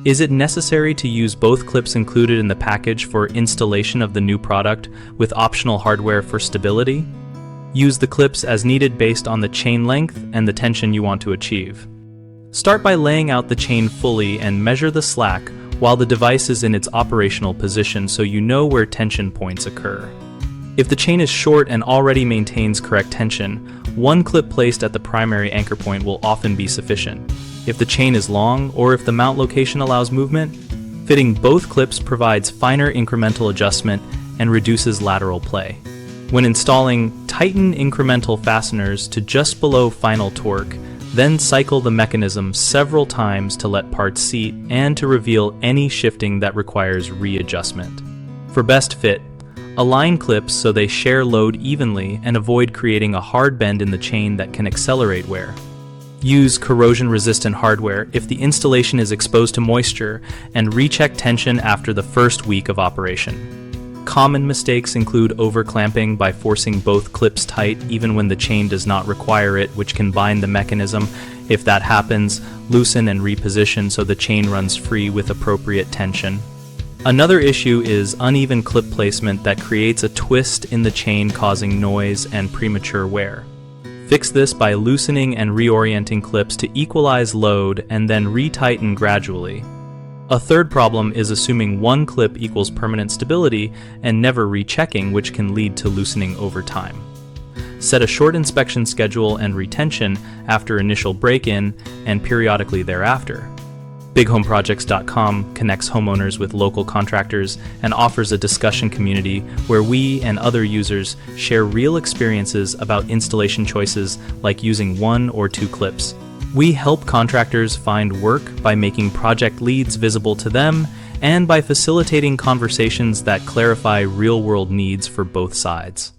Is it necessary to use both clips included in the package for installation of the new product with optional hardware for stability? Use the clips as needed based on the chain length and the tension you want to achieve. Start by laying out the chain fully and measure the slack while the device is in its operational position so you know where tension points occur. If the chain is short and already maintains correct tension, one clip placed at the primary anchor point will often be sufficient. If the chain is long, or if the mount location allows movement, fitting both clips provides finer incremental adjustment and reduces lateral play. When installing, tighten incremental fasteners to just below final torque, then cycle the mechanism several times to let parts seat and to reveal any shifting that requires readjustment. For best fit, align clips so they share load evenly and avoid creating a hard bend in the chain that can accelerate wear. Use corrosion-resistant hardware if the installation is exposed to moisture, and recheck tension after the first week of operation. Common mistakes include overclamping by forcing both clips tight even when the chain does not require it, which can bind the mechanism. If that happens, loosen and reposition so the chain runs free with appropriate tension. Another issue is uneven clip placement that creates a twist in the chain, causing noise and premature wear. Fix this by loosening and reorienting clips to equalize load and then retighten gradually. A third problem is assuming one clip equals permanent stability and never rechecking, which can lead to loosening over time. Set a short inspection schedule and retention after initial break-in and periodically thereafter. BigHomeProjects.com connects homeowners with local contractors and offers a discussion community where we and other users share real experiences about installation choices like using 1 or 2 clips. We help contractors find work by making project leads visible to them and by facilitating conversations that clarify real-world needs for both sides.